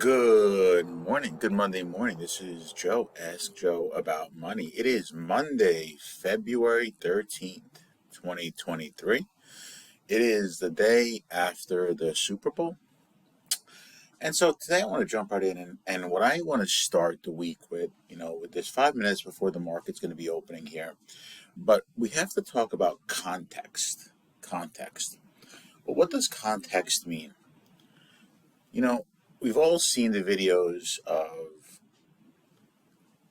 Good morning. Good Monday morning. This is Joe. Ask Joe about money. It is Monday, February 13th, 2023. It is the day after the Super Bowl. And so today I want to jump right in and what I want to start the week with, with this 5 minutes before the market's going to be opening here. But we have to talk about context. Context. Well, what does context mean? We've all seen the videos of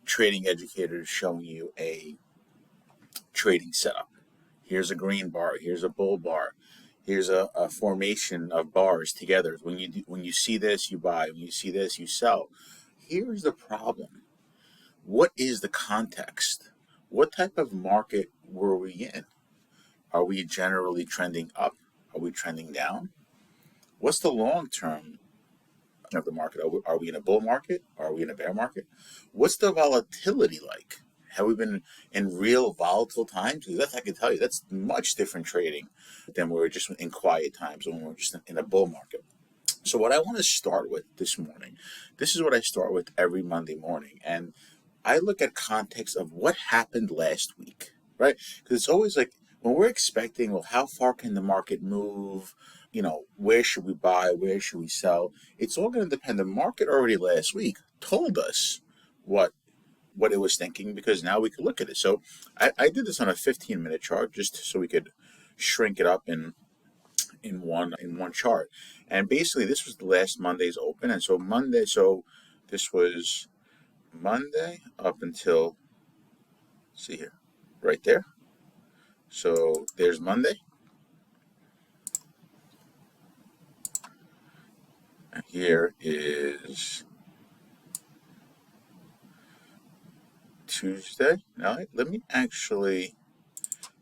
trading educators showing you a trading setup. Here's a green bar, here's a bull bar, here's a formation of bars together. When you see this, you buy. When you see this, you sell. Here's the problem. What is the context? What type of market were we in? Are we generally trending up? Are we trending down? What's the long term of the market? Are we in a bull market? Are we in a bear market? What's the volatility like? Have we been in real volatile times? Because I can tell you, that's much different trading than we were just in quiet times when we were just in a bull market. So what I want to start with this morning, this is what I start with every Monday morning. And I look at context of what happened last week, right? Because it's always like when we're expecting, well, how far can the market move? Where should we buy? Where should we sell? It's all going to depend. The market already last week told us what it was thinking, because now we could look at it. So I did this on a 15-minute chart just so we could shrink it up in one chart. And basically this was the last Monday's open. And so this was Monday up until, see here, right there. So there's Monday. And here is Tuesday. Now,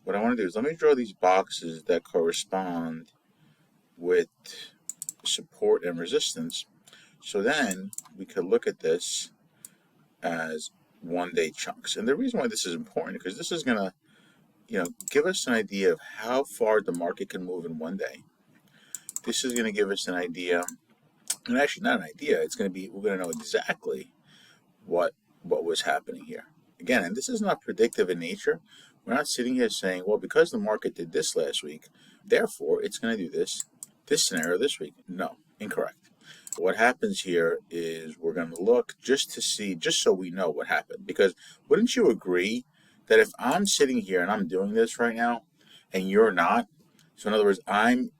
what I want to do is let me draw these boxes that correspond with support and resistance. So then we could look at this as 1-day chunks. And the reason why this is important, because this is going to, give us an idea of how far the market can move in 1 day. This is going to give us an idea, and actually not an idea, we're going to know exactly what was happening here. Again, and this is not predictive in nature. We're not sitting here saying, well, because the market did this last week, therefore it's going to do this scenario this week. No, incorrect. What happens here is we're going to look just so we know what happened. Because wouldn't you agree that if I'm sitting here and I'm doing this right now and you're not, so in other words, I'm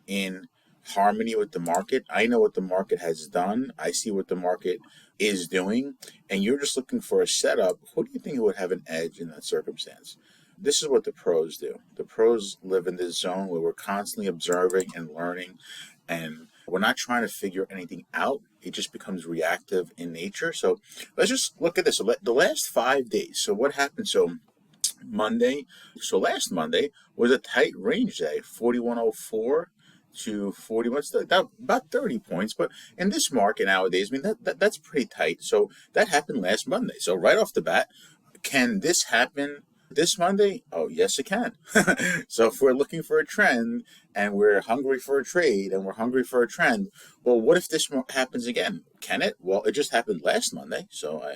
in harmony with the market, I know what the market has done, I see what the market is doing, and you're just looking for a setup, who do you think would have an edge in that circumstance? This is what the pros do. The pros live in this zone where we're constantly observing and learning, and we're not trying to figure anything out. It just becomes reactive in nature. So let's just look at this. So the last 5 days. So what happened? So last Monday was a tight range day, 4104 to 41, about 30 points. But in this market nowadays, I mean, that's pretty tight. So that happened last Monday. So right off the bat, can this happen this Monday? Oh, yes, it can. So if we're looking for a trend and we're hungry for a trade and we're hungry for a trend, well, what if this happens again? Can it? Well, it just happened last Monday. So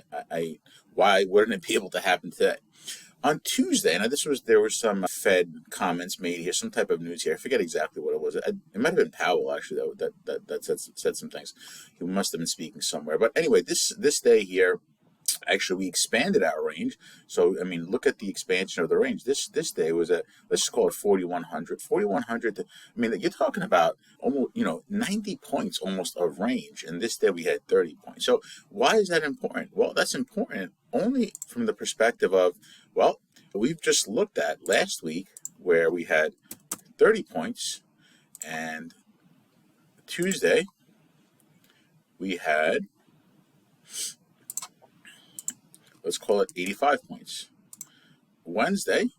why wouldn't it be able to happen today? On Tuesday, now there were some Fed comments made here, some type of news here. I forget exactly what it was. It might have been Powell, actually, that said some things. He must have been speaking somewhere. But anyway, this day here, actually, we expanded our range. So, I mean, look at the expansion of the range. This day was let's just call it 4,100. 4,100, I mean, you're talking about almost, 90 points almost of range. And this day we had 30 points. So why is that important? Well, that's important only from the perspective of, well, we've just looked at last week where we had 30 points, and Tuesday we had, let's call it 85 points. Wednesday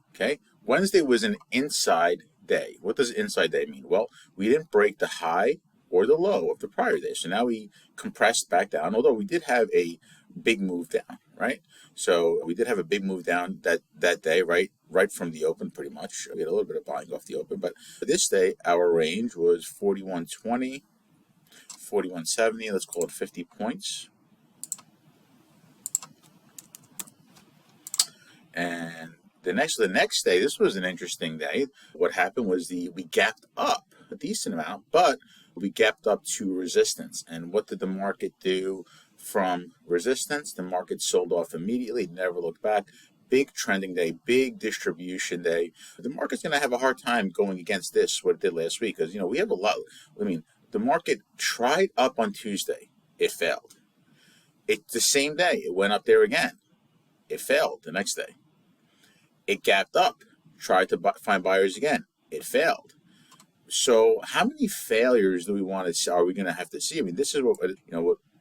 was an inside day. What does inside day mean? Well, we didn't break the high or the low of the prior day. So now we compressed back down, although we did have a big move down, right? So we did have a big move down that day, right from the open, pretty much. We had a little bit of buying off the open, but this day our range was 4120, 4170, let's call it 50 points. And the next day, this was an interesting day. What happened was we gapped up a decent amount, but we gapped up to resistance. And what did the market do from resistance? The market sold off immediately, never looked back. Big trending day, big distribution day. The market's going to have a hard time going against this, what it did last week, because, we have a lot. The market tried up on Tuesday. It failed. The same day, it went up there again. It failed the next day. It gapped up, tried to find buyers again. It failed. So how many failures do we want to see? Are we going to have to see? This is what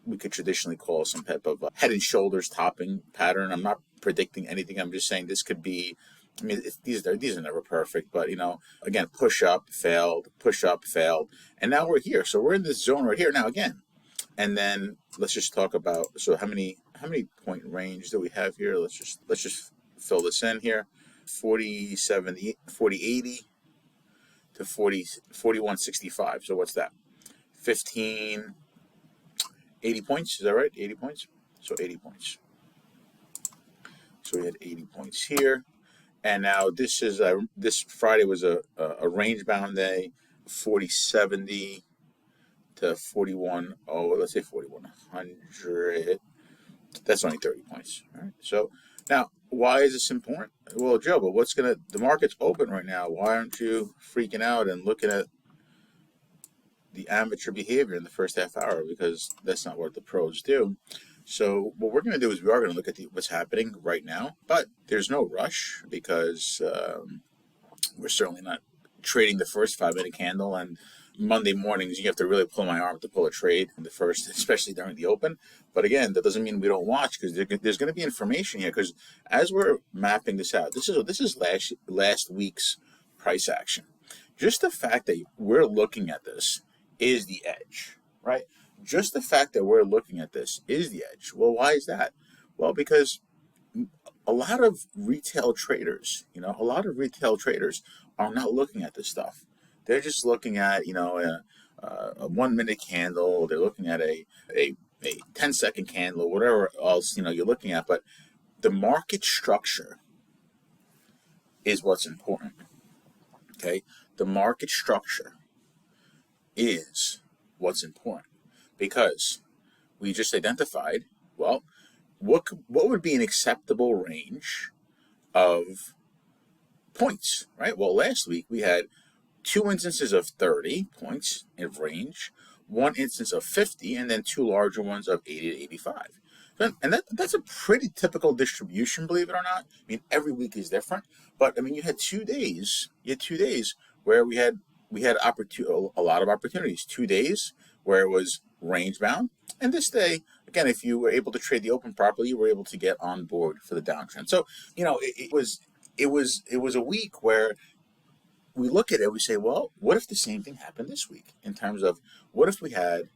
we could traditionally call some type of head and shoulders topping pattern. I'm not predicting anything. I'm just saying this could be. These are never perfect, but again, push up, failed, and now we're here. So we're in this zone right here now again. And then let's just talk about, so how many point range do we have here? Let's just fill this in here. 4070, 4080 to 4165. So what's that? 80 points, is that right? 80 points? So 80 points. So we had 80 points here. And now this Friday was a range bound day, 4070 to 41, let's say 4100. That's only 30 points. All right. So now, why is this important? Well, Joe, but the market's open right now. Why aren't you freaking out and looking at the amateur behavior in the first half hour? Because that's not what the pros do. So what we're going to do is we are going to look at what's happening right now, but there's no rush because we're certainly not trading the first 5-minute candle. And Monday mornings, you have to really pull my arm to pull a trade in the first, especially during the open. But again, that doesn't mean we don't watch, because there's going to be information here. Because as we're mapping this out, this is last week's price action. Just the fact that we're looking at this is the edge, right? Just the fact that we're looking at this is the edge. Well, why is that? Well, because a lot of retail traders are not looking at this stuff. They're just looking at, a 1-minute candle. They're looking at a 10-second candle, whatever else, you're looking at. But the market structure is what's important, okay? The market structure is what's important, because we just identified, well, what would be an acceptable range of points, right? Well, last week we had 2 instances of 30 points in range, 1 instance of 50, and then 2 larger ones of 80 to 85. And that's a pretty typical distribution, believe it or not. Every week is different, but you had 2 days. Where we had a lot of opportunities. 2 days where it was range bound, and this day, again, if you were able to trade the open properly, you were able to get on board for the downtrend. So it was a week where we look at it, we say, well, what if the same thing happened this week? In terms of, what if we had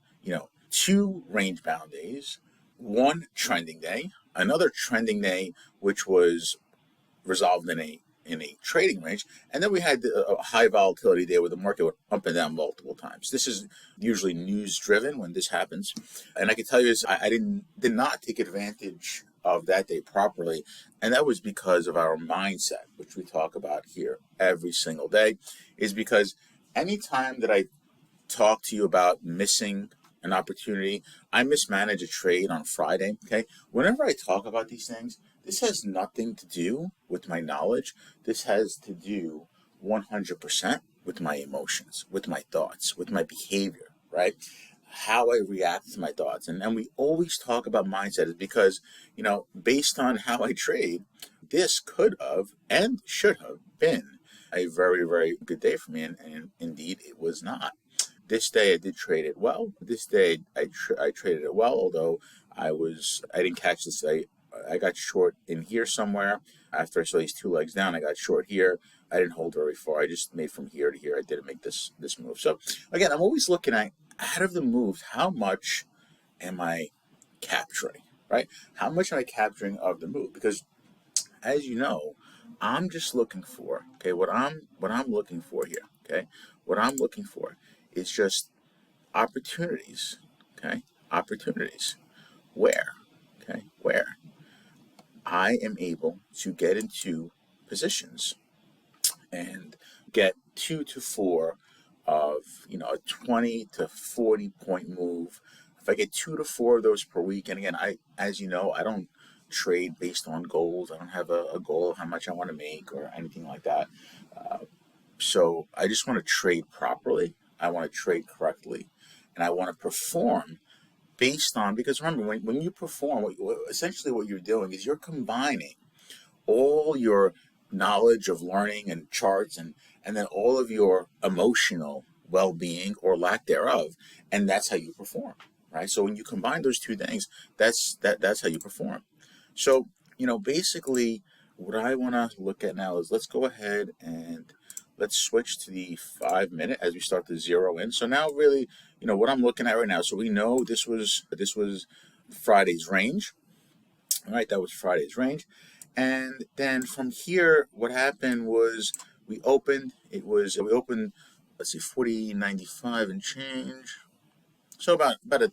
2 range bound days, 1 trending day, another trending day which was resolved in a trading range, and then we had a high volatility day where the market went up and down multiple times. This is usually news driven when this happens, and I can tell you is I did not take advantage of that day properly, and that was because of our mindset, which we talk about here every single day. Is because anytime that I talk to you about missing an opportunity, I mismanage a trade on Friday, okay? Whenever I talk about these things, this has nothing to do with my knowledge. This has to do 100% with my emotions, with my thoughts, with my behavior, right? How I react to my thoughts. And we always talk about mindset, is because, based on how I trade, this could have and should have been a very, very good day for me. And indeed, it was not. This day I did trade it well. This day I traded it well, although I didn't catch this. I got short in here somewhere. After I saw these 2 legs down, I got short here. I didn't hold very far. I just made from here to here. I didn't make this move. So again, I'm always looking at, out of the moves, how much am I capturing, right? How much am I capturing of the move? Because as you know, I'm just looking for, okay, what I'm looking for here, okay? What I'm looking for is just opportunities, okay? Opportunities. Where? Okay, where I am able to get into positions and get 2 to 4 of, a 20 to 40 point move. If I get 2 to 4 of those per week, and again, as you know, I don't trade based on goals. I don't have a goal of how much I want to make or anything like that. So I just want to trade properly. I want to trade correctly, and I want to perform based on, because remember, when you perform, essentially what you're doing is you're combining all your knowledge of learning and charts and then all of your emotional well-being or lack thereof, and that's how you perform, right? So when you combine those two things, that's how you perform. So basically what I want to look at now is, let's go ahead and let's switch to the 5 minute as we start to zero in. So now really, what I'm looking at right now, so we know this was Friday's range. All right, that was Friday's range. And then from here, what happened was we opened, let's see, 40.95 and change. So about a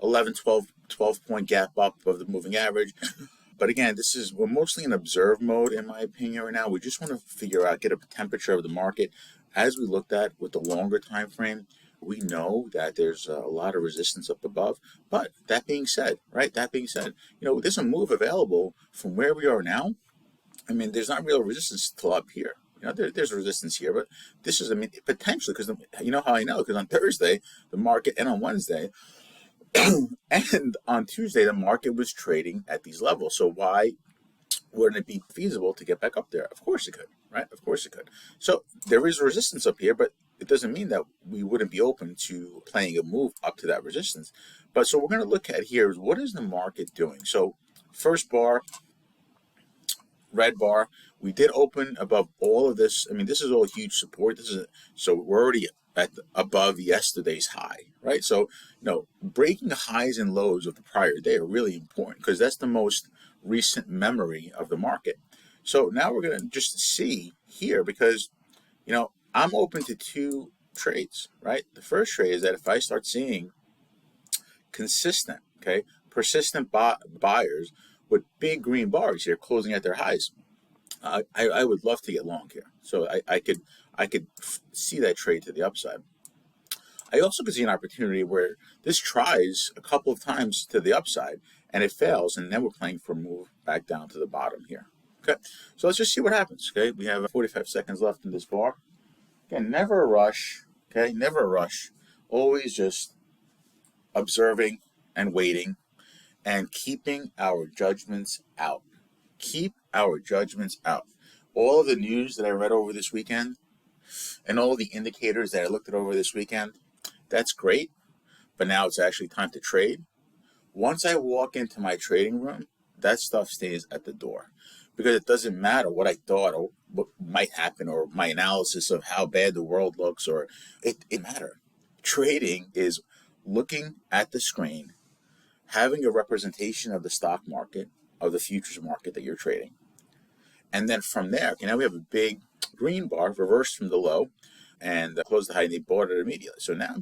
11, 12 point gap up of the moving average. But again, we're mostly in observe mode, in my opinion, right now. We just want to get a temperature of the market. As we looked at with the longer time frame, we know that there's a lot of resistance up above. But that being said, there's a move available from where we are now. I mean, there's not real resistance till up here. There's resistance here, but this is, potentially, because you know how I know? Because on Thursday, the market, and on Wednesday, and on Tuesday, the market was trading at these levels. So why wouldn't it be feasible to get back up there? Of course it could, right? Of course it could. So there is resistance up here, but it doesn't mean that we wouldn't be open to playing a move up to that resistance. But so we're going to look at here is, what is the market doing? So first bar, red bar, we did open above all of this. I mean, this is all huge support. So we're already above yesterday's high, right? So, breaking the highs and lows of the prior day are really important, because that's the most recent memory of the market. So now we're going to just see here, because, I'm open to 2 trades, right? The first trade is that if I start seeing consistent, persistent buyers with big green bars here closing at their highs, I would love to get long here. So I could see that trade to the upside. I also could see an opportunity where this tries a couple of times to the upside and it fails, and then we're playing for a move back down to the bottom here. Okay, so let's just see what happens. Okay, we have 45 seconds left in this bar. Again, never a rush. Okay, never a rush. Always just observing and waiting and keeping our judgments out. Keep our judgments out. All of the news that I read over this weekend and all of the indicators that I looked at over this weekend, that's great, but now it's actually time to trade. Once I walk into my trading room, that stuff stays at the door, because it doesn't matter what I thought or what might happen or my analysis of how bad the world looks, or it matter. Trading is looking at the screen, having a representation of the stock market, of the futures market that you're trading. And then from there, now we have a big green bar reversed from the low and closed the high, and they bought it immediately. So now,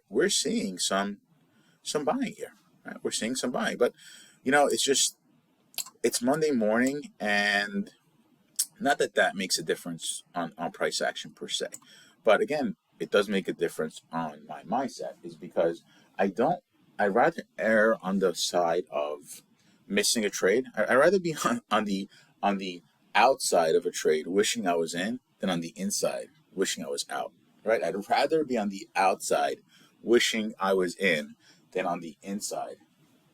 we're seeing some buying here, right? We're seeing some buying, but it's Monday morning, and not that makes a difference on price action per se, but again, it does make a difference on my mindset, is because I'd rather err on the side of missing a trade. I'd rather be on the outside of a trade wishing I was in than on the inside wishing I was out, right? I'd rather be on the outside wishing I was in than on the inside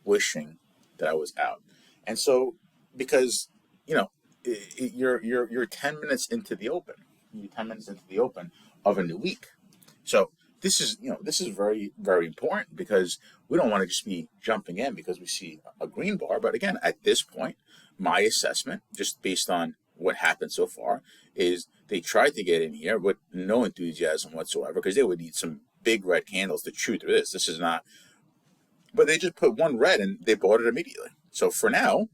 wishing that I was out. And so, because you're 10 minutes into the open. You're 10 minutes into the open of a new week. So this is very, very important, because we don't want to just be jumping in because we see a green bar. But again, at this point, my assessment, just based on what happened so far, is they tried to get in here with no enthusiasm whatsoever, because they would need some big red candles to chew through this. This is not, but they just put one red and they bought it immediately. So for now,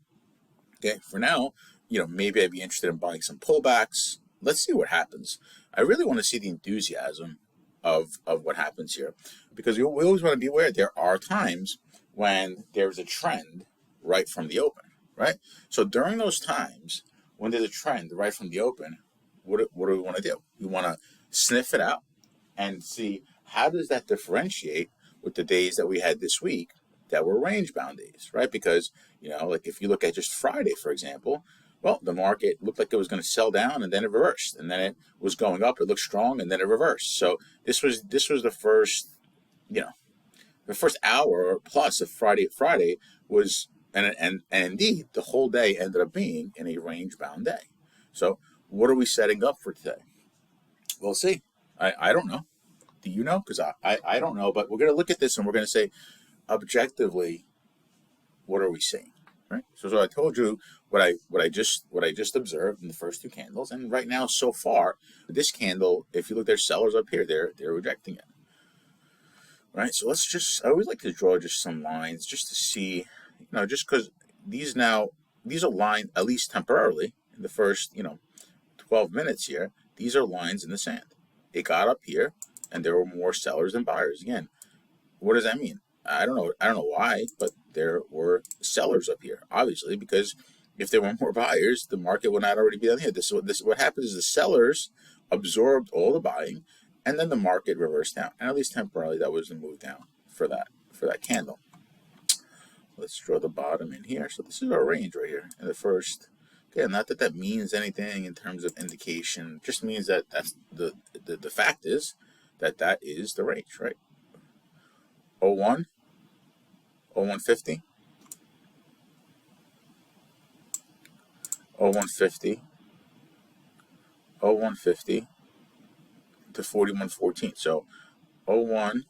maybe I'd be interested in buying some pullbacks. Let's see what happens. I really want to see the enthusiasm of what happens here, because we always want to be aware there are times when there's a trend right from the open, right? So during those times when there's a trend right from the open, what do we want to do? We want to sniff it out and see how does that differentiate with the days that we had this week that were range bound days, right? Because, like if you look at just Friday, for example, well, the market looked like it was going to sell down and then it reversed, and then it was going up. It looked strong and then it reversed. So this was the first, the first hour plus of Friday was, and indeed the whole day ended up being in a range bound day. So what are we setting up for today? We'll see. I don't know. Do you know? Because I don't know, but we're going to look at this and we're going to say objectively, what are we seeing? Right. So I told you what I just observed in the first two candles, and right now so far, this candle, if you look, there's sellers up here, they're rejecting it. Right. So I always like to draw just some lines just to see, just because these are lined at least temporarily in the first 12 minutes here. These are lines in the sand. It got up here, and there were more sellers than buyers. Again, what does that mean? I don't know why, but there were sellers up here, obviously, because if there were more buyers, the market would not already be down here. What happens is the sellers absorbed all the buying, and then the market reversed down. And at least temporarily, that was the move down for that candle. Let's draw the bottom in here. So this is our range right here in the first. Again, not that means anything in terms of indication. It just means that that's the fact is that is the range, right? 01, 0150, 0150, 0150 to 4114. So 01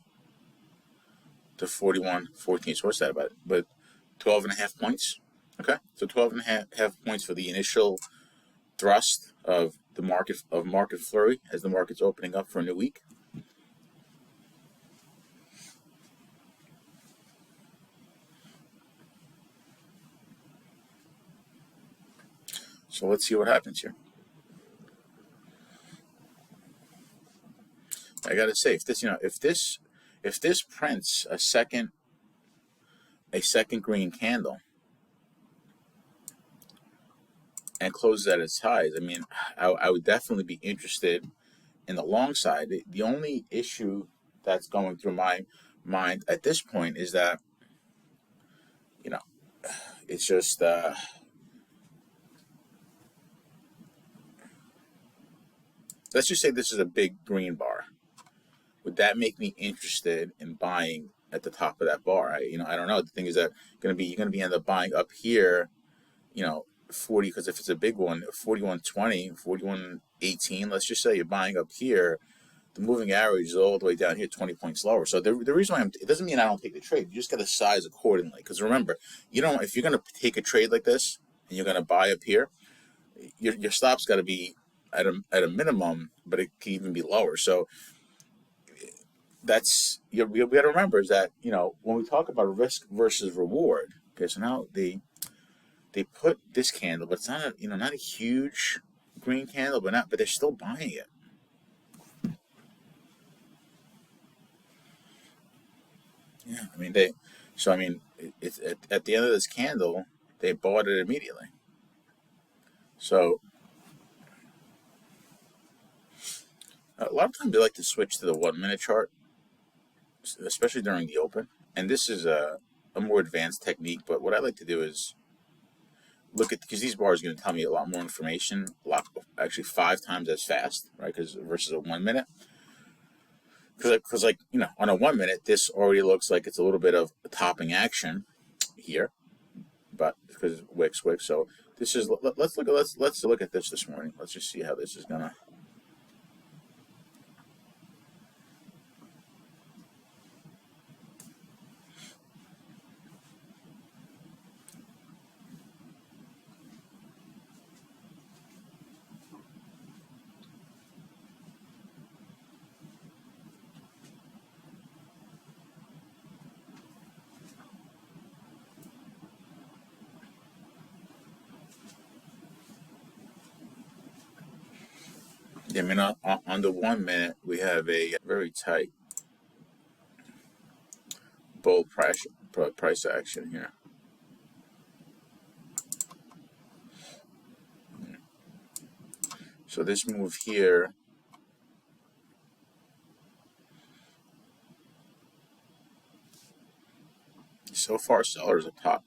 to 4114. So what's that about? But 12 and a half points. Okay, so 12 and a half points for the initial thrust of the market flurry as the market's opening up for a new week. So let's see what happens here. I gotta say, if this prints a second green candle and closes at its highs, I mean, I would definitely be interested in the long side. The only issue that's going through my mind at this point is that, it's just let's just say this is a big green bar. Would that make me interested in buying at the top of that bar? I don't know. The thing is that you're gonna be end up buying up here, 40, because if it's a big one, 4120, 4118. Let's just say you're buying up here. The moving average is all the way down here, 20 points lower. So the reason why it doesn't mean I don't take the trade. You just got to size accordingly. Because remember, if you're going to take a trade like this and you're going to buy up here, your stop's got to be at a minimum, but it can even be lower. So that's we got to remember is that when we talk about risk versus reward. Okay, so now they put this candle, but it's not not a huge green candle, but they're still buying it. Yeah, I mean it's at the end of this candle, they bought it immediately. So a lot of times they like to switch to the 1 minute chart, especially during the open. And this is a more advanced technique, but what I like to do is look at, because these bars are going to tell me a lot more information, actually 5 times as fast, right? Because versus a 1 minute. Because on a 1 minute, this already looks like it's a little bit of a topping action here, but because wicks. So this is let's look at this morning. Let's just see how this is gonna. I mean, on the 1 minute, we have a very tight bull price action here. So this move here, so far sellers are top.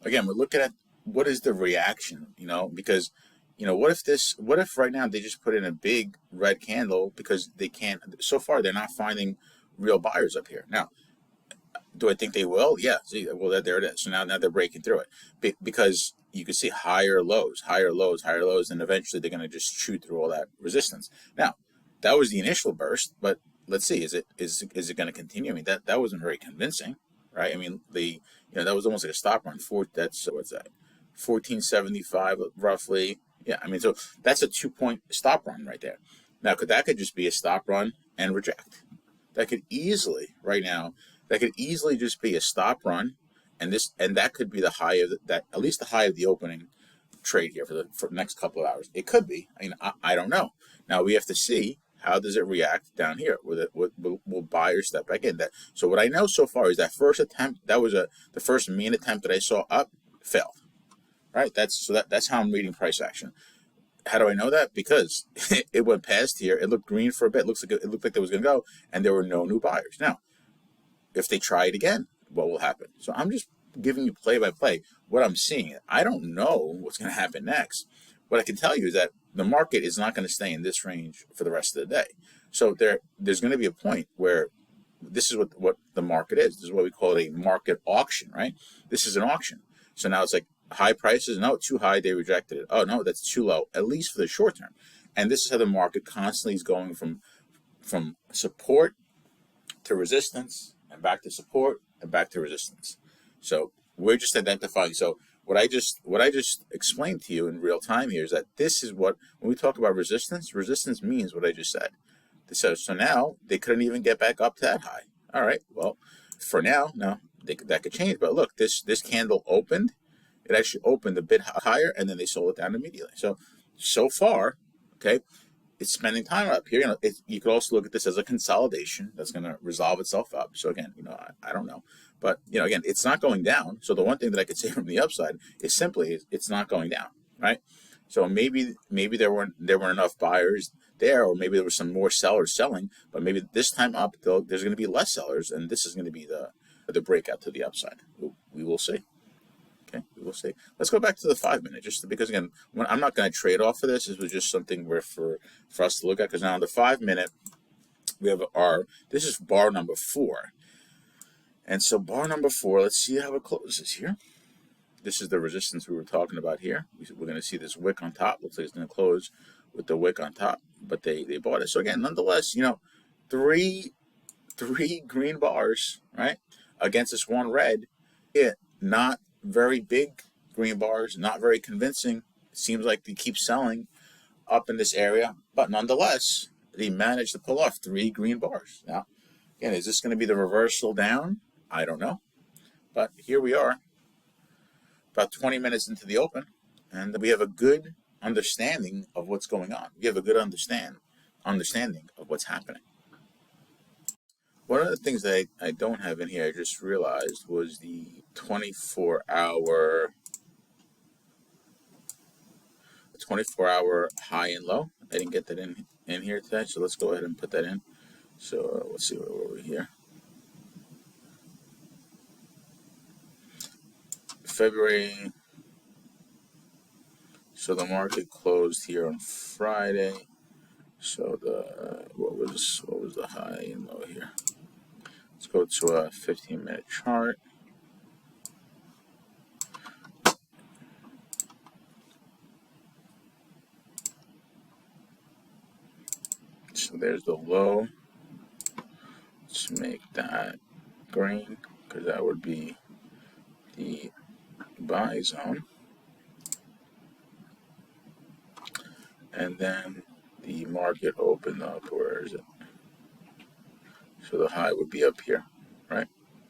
Again, we're looking at what is the reaction, because, what if right now they just put in a big red candle because they can't, so far they're not finding real buyers up here. Now, do I think they will? Yeah. See, well, there it is. So now they're breaking through it because you can see higher lows, higher lows, higher lows, and eventually they're going to just shoot through all that resistance. Now, that was the initial burst, but let's see, is it going to continue? I mean, that wasn't very convincing, right? I mean, that was almost like a stop run. What's that? 1475 roughly. Yeah, I mean, so that's a 2 point stop run right there. Now, that could just be a stop run and reject. That could easily right now. That could easily just be a stop run, and that could be the high of that, at least the high of the opening trade here for the next couple of hours. It could be. I mean, I don't know. Now we have to see how does it react down here. Will buyers step back in? So what I know so far is that first attempt, that was the first mean attempt that I saw up, failed. Right. That's how I'm reading price action. How do I know that? Because it went past here. It looked green for a bit. It looked like it was going to go, and there were no new buyers. Now, if they try it again, what will happen? So I'm just giving you play by play what I'm seeing. I don't know what's going to happen next. What I can tell you is that the market is not going to stay in this range for the rest of the day. So there's going to be a point where this is what the market is. This is what we call a market auction, right? This is an auction. So now it's like high prices. No, too high. They rejected it. Oh, no, that's too low, at least for the short term. And this is how the market constantly is going from support to resistance and back to support and back to resistance. So we're just identifying. So what I just explained to you in real time here is that this is what, when we talk about resistance means what I just said. So now they couldn't even get back up to that high. All right. Well, for now, that could change. But look, this candle opened. It actually opened a bit higher, and then they sold it down immediately. So far, okay, it's spending time up here. You could also look at this as a consolidation that's going to resolve itself up. So again, I don't know, but again, it's not going down. So the one thing that I could say from the upside is simply it's not going down, right? So maybe there weren't enough buyers there, or maybe there was some more sellers selling. But maybe this time up, there's going to be less sellers, and this is going to be the breakout to the upside. We will see. Okay, we will see. Let's go back to the 5 minute, just because again, I'm not going to trade off of this. This was just something for us to look at, because now on the 5 minute, we have this is bar number 4, and so bar number 4. Let's see how it closes here. This is the resistance we were talking about here. We're going to see this wick on top. Looks like it's going to close with the wick on top, but they bought it. So again, nonetheless, three green bars, right, against this one red. Not very big green bars, not very convincing. It seems like they keep selling up in this area, but nonetheless, they managed to pull off 3 green bars. Now, again, is this going to be the reversal down? I don't know, but here we are, about 20 minutes into the open, and we have a good understanding of what's going on. We have a good understanding of what's happening. One of the things that I don't have in here, I just realized, was the 24-hour high and low. I didn't get that in here today, so let's go ahead and put that in. So let's see where we're here. February. So the market closed here on Friday. So what was the high and low here? Let's go to a 15-minute chart. So there's the low. Let's make that green, because that would be the buy zone. and then the market opened up. Where is it? So the high would be up here, right?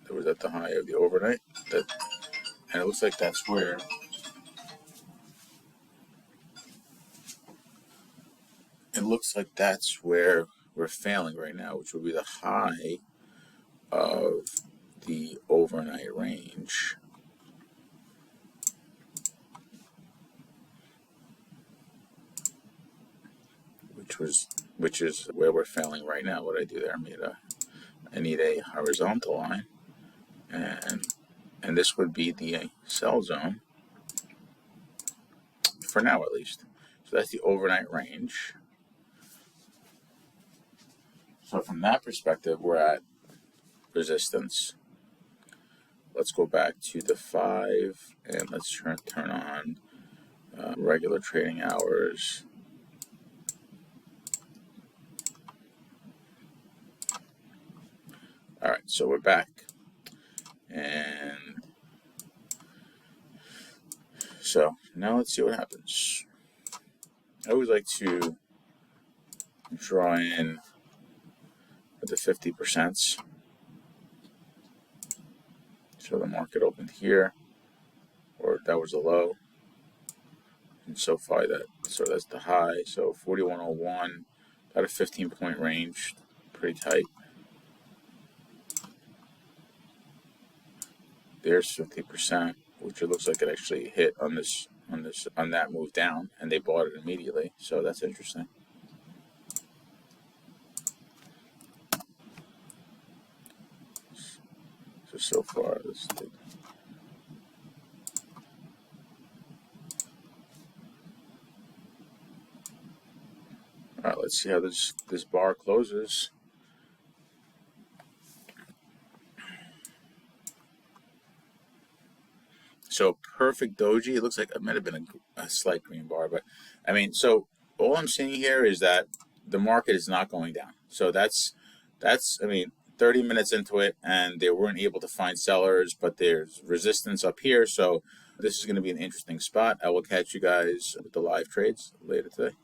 It was at the high of the overnight. And it looks like that's where we're failing right now, which would be the high of the overnight range. Which is where we're failing right now. What I do there, I need a horizontal line, and this would be the sell zone for now, at least. So that's the overnight range. So from that perspective, we're at resistance. Let's go back to the 5, and let's turn on regular trading hours. All right, so we're back, and so now let's see what happens. I always like to draw in at the 50%. So the market opened here, or that was the low, and so far that's the high. So 4101, about a 15-point range, pretty tight. There's 50%, which it looks like it actually hit on that move down, and they bought it immediately. So that's interesting. So far, let's do. All right, let's see how this bar closes. So perfect doji. It looks like it might have been a slight green bar, but I mean, so all I'm seeing here is that the market is not going down. So that's I mean, 30 minutes into it, and they weren't able to find sellers, but there's resistance up here. So this is going to be an interesting spot. I will catch you guys with the live trades later today.